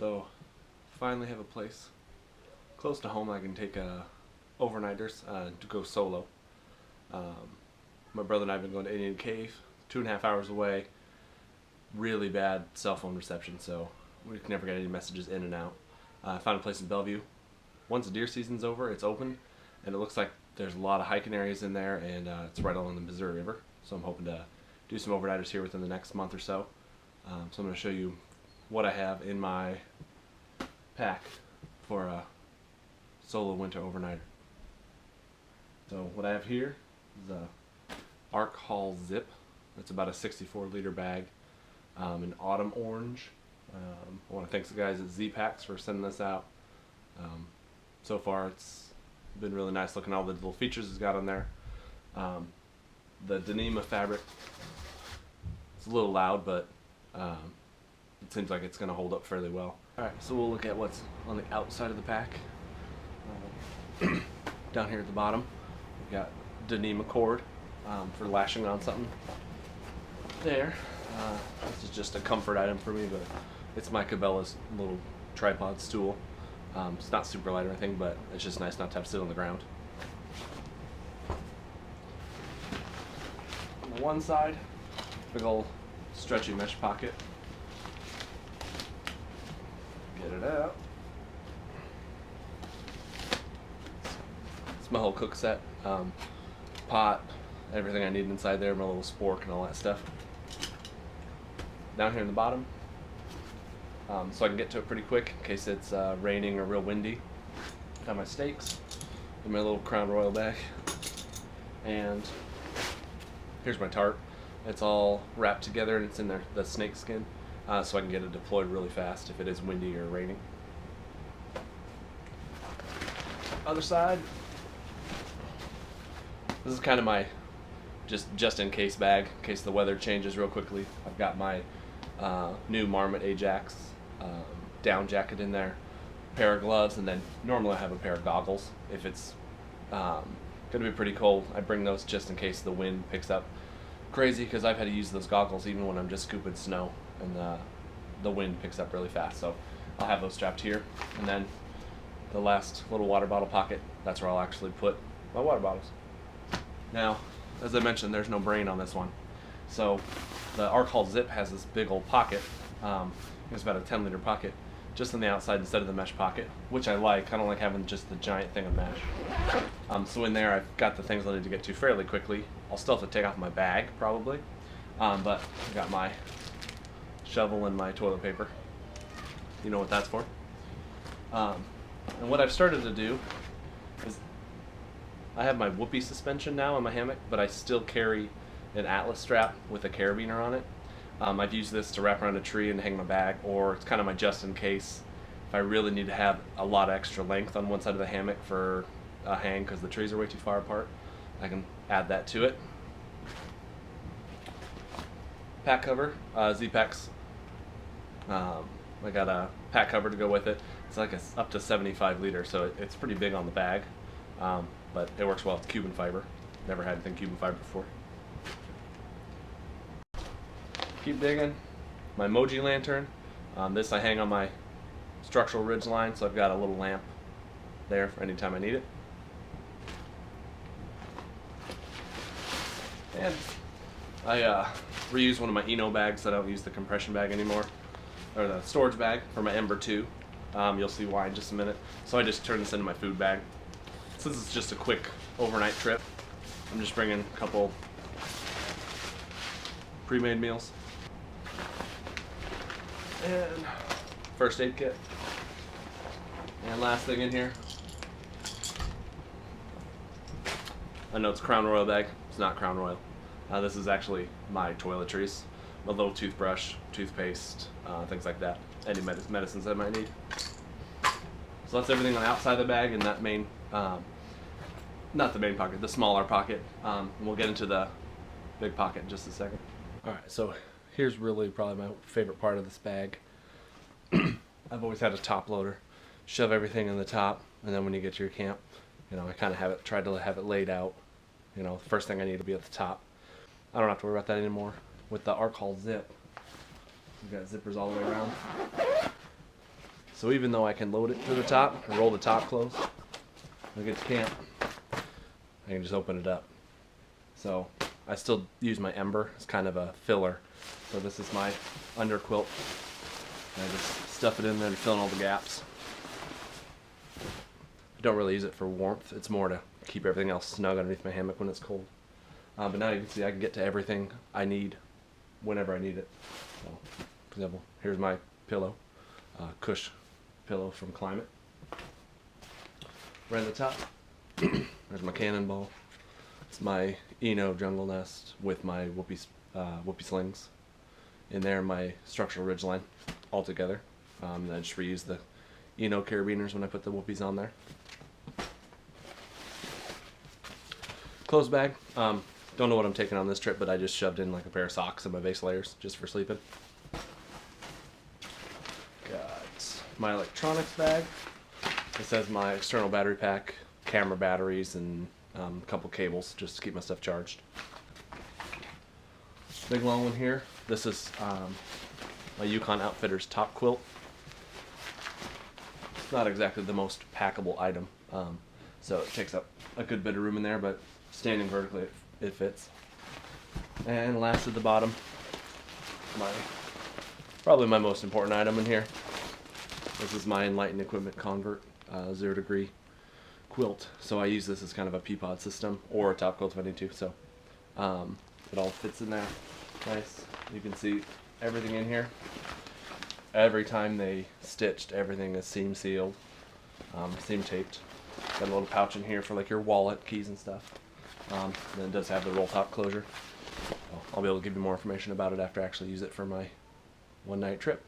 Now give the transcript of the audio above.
So, finally have a place close to home I can take overnighters to go solo. My brother and I have been going to Indian Cave, 2.5 hours away. Really bad cell phone reception, so we can never get any messages in and out. I found a place in Bellevue. Once the deer season's over, it's open, and it looks like there's a lot of hiking areas in there, and it's right along the Missouri River. So I'm hoping to do some overnighters here within the next month or so. So I'm going to show you what I have in my pack for a solo winter overnighter. So what I have here is a Arc Hall Zip. It's about a 64-liter bag in autumn orange. I want to thank the guys at Z-Packs for sending this out. So far it's been really nice looking at all the little features it's got on there. The denim fabric, it's a little loud, but it seems like it's going to hold up fairly well. Alright, so we'll look at what's on the outside of the pack. Down here at the bottom, we've got denim cord for lashing on something. There, this is just a comfort item for me, but it's my Cabela's little tripod stool. It's not super light or anything, but it's just nice not to have to sit on the ground. On the one side, big old stretchy mesh pocket. Get it out. It's my whole cook set. Pot, everything I need inside there, my little spork and all that stuff. Down here in the bottom, so I can get to it pretty quick in case it's raining or real windy. Got my steaks in my little Crown Royal bag. And here's my tarp. It's all wrapped together and it's in there, the snake skin, so I can get it deployed really fast if it is windy or raining. Other side, this is kind of my just in case bag, in case the weather changes real quickly. I've got my new Marmot Ajax down jacket in there, pair of gloves, and then normally I have a pair of goggles. If it's going to be pretty cold, I bring those just in case the wind picks up crazy, because I've had to use those goggles even when I'm just scooping snow and the wind picks up really fast. So I'll have those strapped here, and then the last little water bottle pocket, that's where I'll actually put my water bottles. Now, as I mentioned, there's no brain on this one. So the Arc Hall Zip has this big old pocket. It's about a 10-liter pocket just on the outside instead of the mesh pocket, which I like. I don't like having just the giant thing of mesh. So in there I've got the things I need to get to fairly quickly. I'll still have to take off my bag probably, but I've got my shovel and my toilet paper. You know what that's for. And what I've started to do is I have my whoopee suspension now on my hammock, but I still carry an Atlas strap with a carabiner on it. I've used this to wrap around a tree and hang my bag, or it's kind of my just in case if I really need to have a lot of extra length on one side of the hammock for a hang because the trees are way too far apart. I can add that to it. Pack cover, Z-Packs. I got a pack cover to go with it. It's like up to 75 liters, so it's pretty big on the bag, but it works well with Cuban fiber. Never had anything Cuban fiber before. Keep digging. My Moji lantern. This I hang on my structural ridge line, so I've got a little lamp there for any time I need it. And I reuse one of my Eno bags, so I don't use the compression bag anymore, or the storage bag for my Ember 2. You'll see why in just a minute. So I just turn this into my food bag. Since it's just a quick overnight trip, I'm just bringing a couple pre-made meals and first aid kit. And last thing in here, I know it's Crown Royal bag. It's not Crown Royal. This is actually my toiletries, my little toothbrush, toothpaste, things like that. Any medicines I might need. So that's everything on the outside of the bag in that main, not the main pocket, the smaller pocket. And we'll get into the big pocket in just a second. Alright, so here's really probably my favorite part of this bag. I've always had a top loader. Shove everything in the top, and then when you get to your camp, you know, I kind of tried to have it laid out. You know, the first thing I need to be at the top. I don't have to worry about that anymore. With the Arc Hall Zip, we've got zippers all the way around. So even though I can load it to the top and roll the top closed, when I get to camp, I can just open it up. So I still use my Ember as kind of a filler. So this is my under quilt. I just stuff it in there to fill in all the gaps. I don't really use it for warmth. It's more to keep everything else snug underneath my hammock when it's cold. But now you can see I can get to everything I need whenever I need it. So, for example, here's my pillow, Cush pillow from Climate. Right on the top, there's my cannonball. It's my Rhino jungle nest with my whoopee slings. In there, my structural ridgeline all together. Then I just reuse the Rhino carabiners when I put the whoopies on there. Clothes bag. Don't know what I'm taking on this trip, but I just shoved in like a pair of socks and my base layers just for sleeping. Got my electronics bag. This has my external battery pack, camera batteries, and a couple cables just to keep my stuff charged. Big long one here. This is my Yukon Outfitters top quilt. It's not exactly the most packable item, so it takes up a good bit of room in there, but standing vertically it fits. And last at the bottom, probably my most important item in here. This is my Enlightened Equipment Convert 0 degree quilt. So I use this as kind of a peapod system or a top quilt if I need to. So it all fits in there nice. You can see everything in here. Every time they stitched, everything is seam sealed, seam taped. Got a little pouch in here for like your wallet, keys and stuff. And then it does have the roll top closure. I'll be able to give you more information about it after I actually use it for my one night trip.